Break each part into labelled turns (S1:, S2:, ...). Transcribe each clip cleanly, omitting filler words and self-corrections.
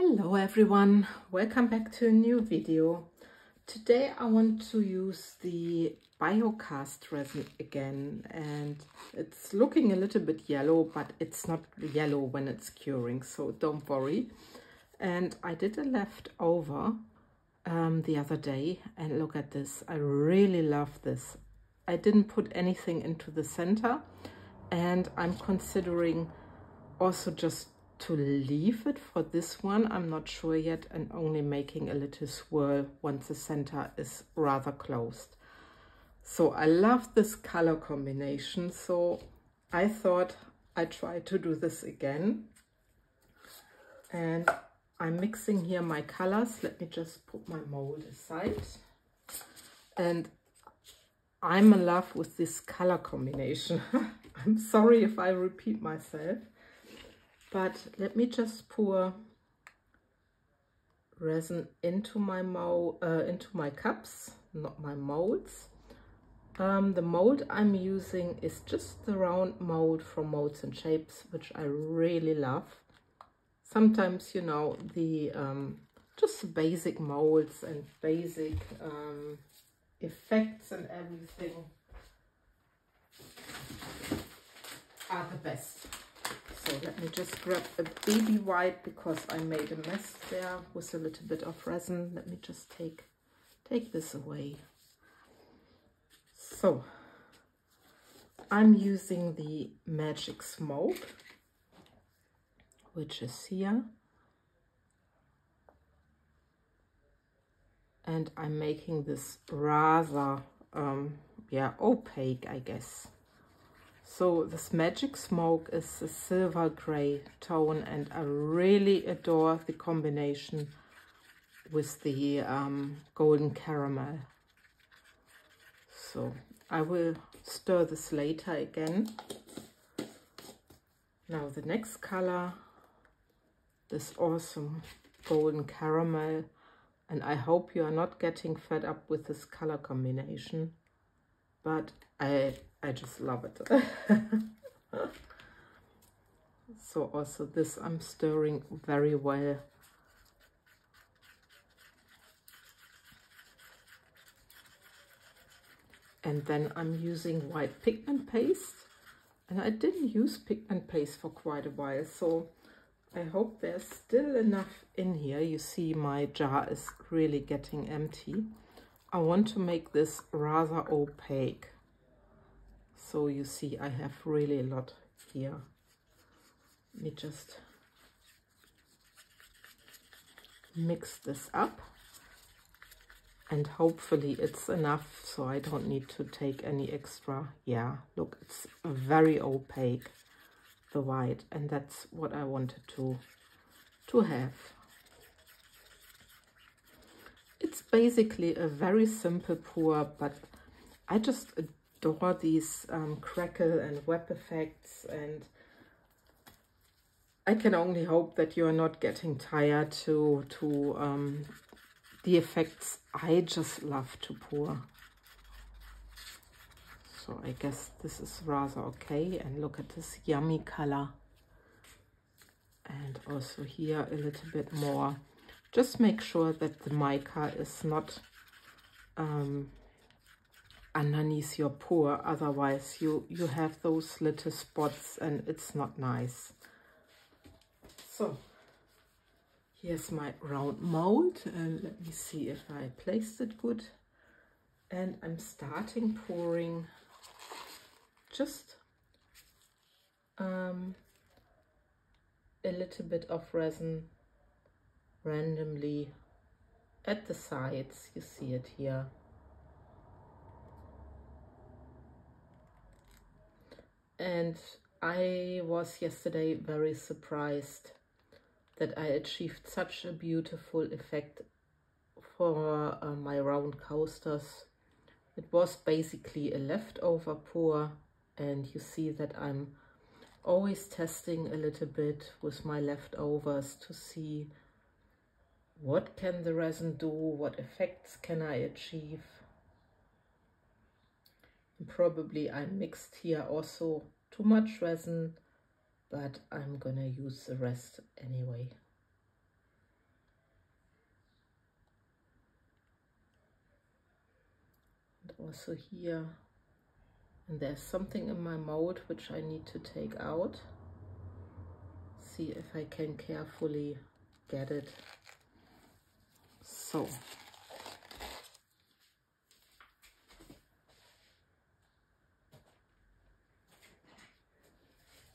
S1: Hello everyone, welcome back to a new video. Today I want to use the Biocast Resin again, and it's looking a little bit yellow, but it's not yellow when it's curing, so don't worry. And I did a leftover the other day, and look at this. I really love this. I didn't put anything into the center, and I'm considering also just to leave it for this one. I'm not sure yet, and only making a little swirl once the center is rather closed. So I love this color combination, so I thought I'd try to do this again. And I'm mixing here my colors. Let me just put my mold aside. And I'm in love with this color combination. I'm sorry if I repeat myself. But let me just pour resin into my cups, not my molds. The mold I'm using is just the round mold from MoldsandShapes, which I really love. Sometimes, you know, the just the basic molds and basic effects and everything are the best. So let me just grab a baby white because I made a mess there with a little bit of resin. Let me just take this away. So I'm using the Magic Smoke, which is here. And I'm making this rather, opaque, I guess. So this Magic Smoke is a silver gray tone, and I really adore the combination with the golden caramel. So I will stir this later again. Now the next color, this awesome golden caramel, and I hope you are not getting fed up with this color combination, but I just love it. So also this I'm stirring very well. And then I'm using white pigment paste, and I didn't use pigment paste for quite a while, so I hope there's still enough in here. You see my jar is really getting empty. I want to make this rather opaque. So you see I have really a lot here. Let me just mix this up, and hopefully it's enough so I don't need to take any extra. Yeah, look, it's very opaque, the white, and that's what I wanted to have. It's basically a very simple pour, but I just adore these crackle and web effects, and I can only hope that you are not getting tired to the effects I just love to pour. So I guess this is rather okay, and look at this yummy color. And also here a little bit more. Just make sure that the mica is not underneath your pour, otherwise you have those little spots and it's not nice. So here's my round mold, and let me see if I placed it good. And I'm starting pouring just a little bit of resin randomly at the sides. You see it here. And I was yesterday very surprised that I achieved such a beautiful effect for my round coasters. It was basically a leftover pour, and you see that I'm always testing a little bit with my leftovers to see what can the resin do, what effects can I achieve. And probably I mixed here also too much resin, but I'm gonna use the rest anyway. also here. And there's something in my mold which I need to take out. See if I can carefully get it. So.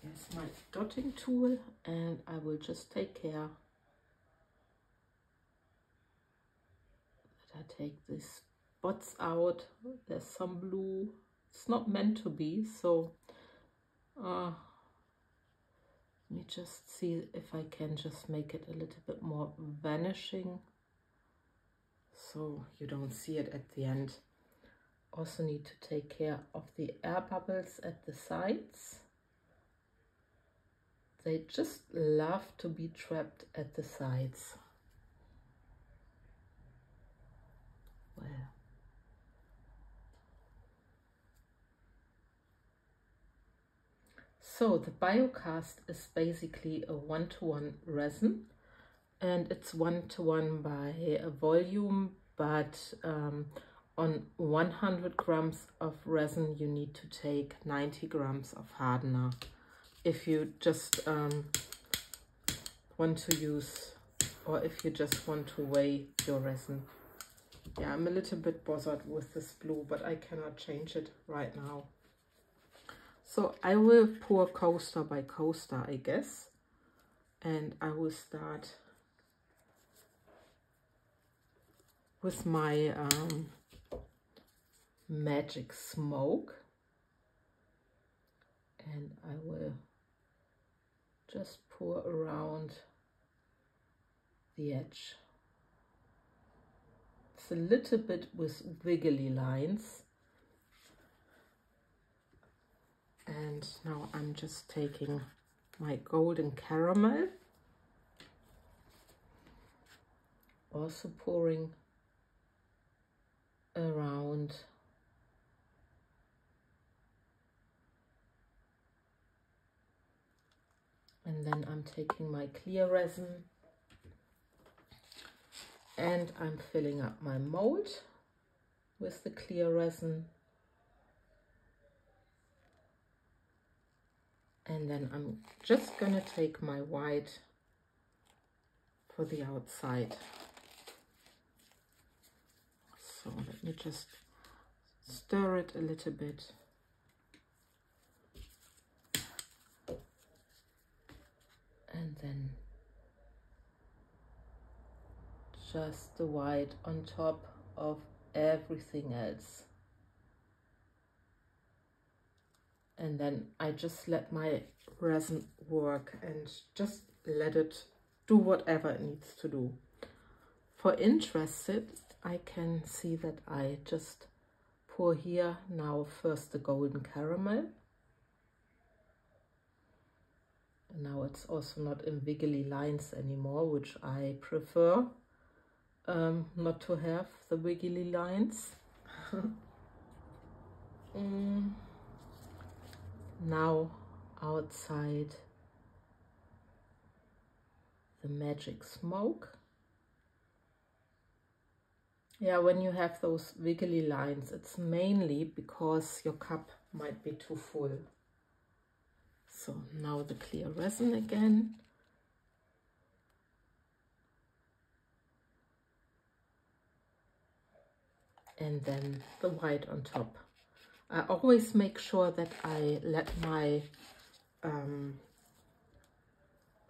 S1: Here's my dotting tool, and I will just take care that I take these spots out. There's some blue. It's not meant to be, so let me just see if I can just make it a little bit more vanishing so you don't see it at the end. Also need to take care of the air bubbles at the sides. They just love to be trapped at the sides. Well. So the Biocast is basically a one-to-one resin, and it's one-to-one by a volume, but on 100 grams of resin you need to take 90 grams of hardener if you just want to use, or if you just want to weigh your resin. Yeah, I'm a little bit bothered with this blue, but I cannot change it right now. So I will pour coaster by coaster, I guess, and I will start with my Magic Smoke, and I will just pour around the edge. It's a little bit with wiggly lines. And now I'm just taking my golden caramel, also pouring around. And then I'm taking my clear resin and I'm filling up my mold with the clear resin. And then I'm just gonna take my white for the outside. So let me just stir it a little bit. And then just the white on top of everything else. And then I just let my resin work and just let it do whatever it needs to do. For interested, I can see that I just pour here now first the golden caramel. And now it's also not in wiggly lines anymore, which I prefer not to have the wiggly lines. Now outside the Magic Smoke. Yeah, when you have those wiggly lines, it's mainly because your cup might be too full. So now the clear resin again. And then the white on top. I always make sure that I let my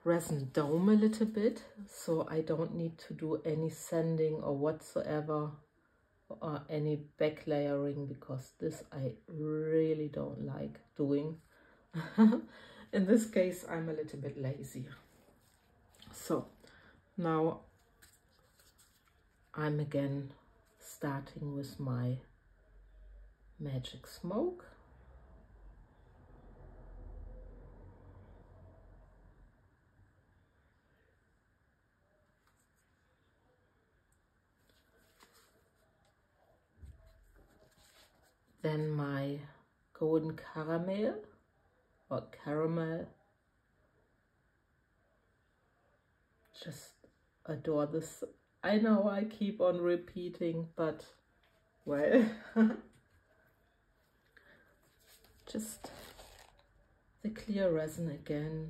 S1: resin dome a little bit, so I don't need to do any sanding or whatsoever, or any back layering, because this I really don't like doing. In this case, I'm a little bit lazy. So now I'm again starting with my Magic Smoke. Then my golden caramel or caramel. Just adore this. I know I keep on repeating, but well. just the clear resin again.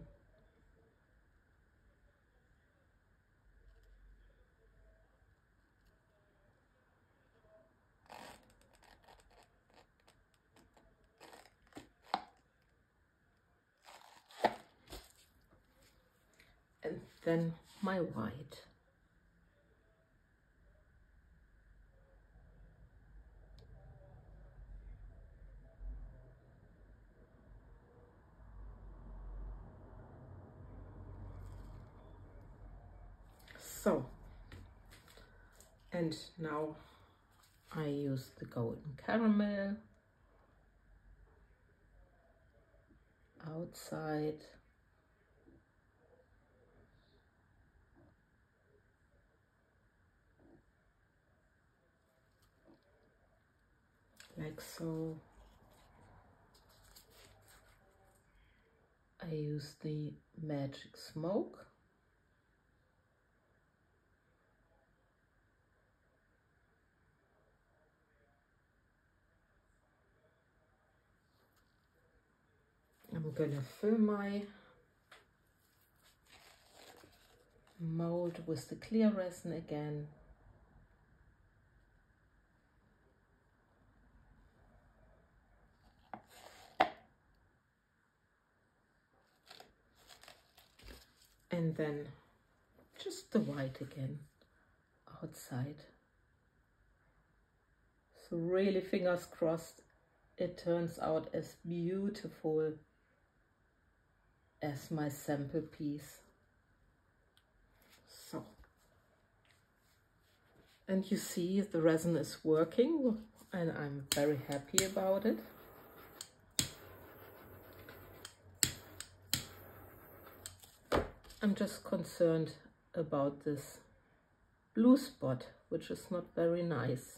S1: And then my white. So, and now I use the golden caramel outside. Like so. I use the magic smoke. I'm gonna fill my mold with the clear resin again. And then just the white again outside. So really fingers crossed it turns out as beautiful as my sample piece. So, and you see the resin is working and I'm very happy about it. I'm just concerned about this blue spot, which is not very nice,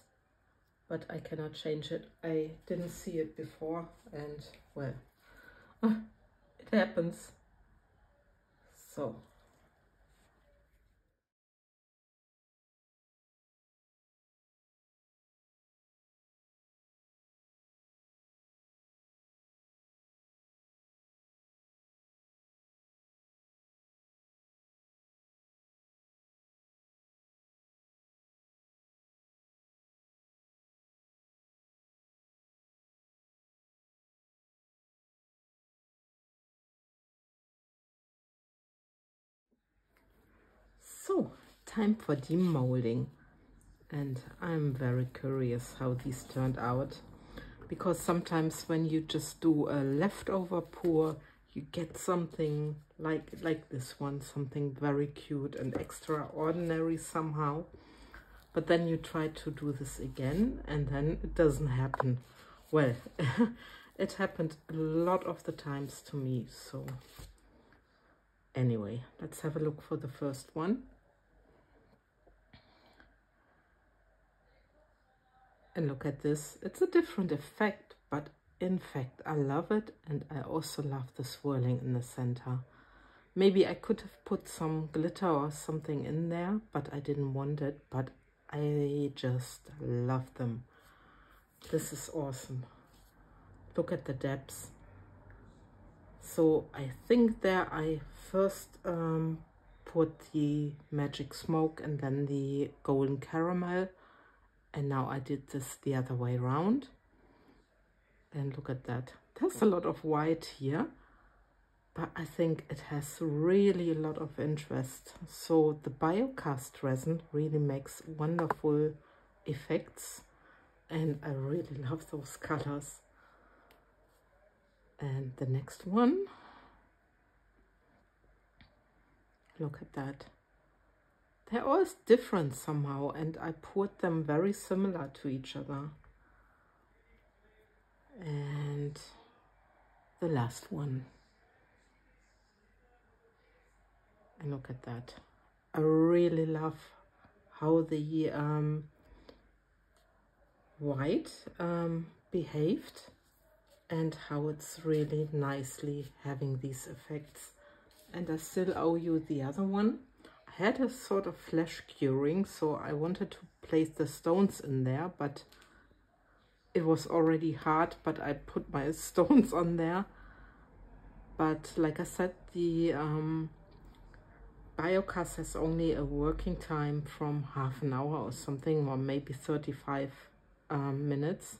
S1: but I cannot change it. I didn't see it before and well, it happens. So. So, time for demolding, and I'm very curious how these turned out, because sometimes when you just do a leftover pour, you get something like this one, something very cute and extraordinary somehow, but then you try to do this again and then it doesn't happen. Well, it happened a lot of the times to me, so anyway, let's have a look for the first one. And look at this, it's a different effect, but in fact I love it, and I also love the swirling in the center. Maybe I could have put some glitter or something in there, but I didn't want it, but I just love them. This is awesome. Look at the depths. So I think there I first put the magic smoke and then the golden caramel. And now I did this the other way around. And look at that. There's a lot of white here, but I think it has really a lot of interest. So the Biocast resin really makes wonderful effects. And I really love those colors. And the next one. Look at that. They're all different somehow, and I poured them very similar to each other. And the last one. And look at that. I really love how the white behaved and how it's really nicely having these effects. And I still owe you the other one. I had a sort of flash curing, so I wanted to place the stones in there, but it was already hard, but I put my stones on there. But like I said, the Biocast has only a working time from half an hour or something, or maybe 35 minutes.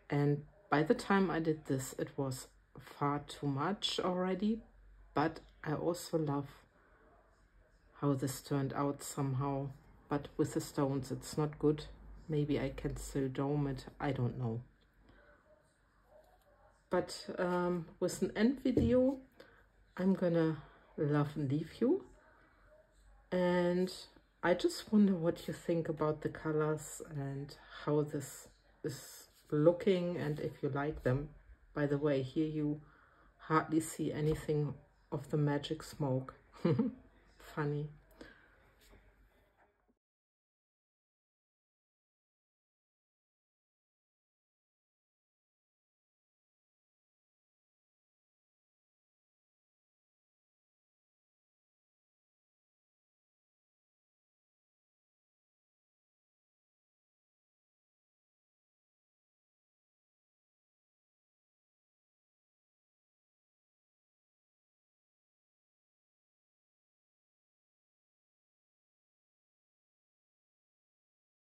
S1: And by the time I did this, it was far too much already. But I also love how this turned out somehow. But with the stones, it's not good. Maybe I can still dome it, I don't know. But with an end video, I'm gonna love and leave you. And I just wonder what you think about the colors and how this is looking and if you like them. By the way, here you hardly see anything of the magic smoke. Funny.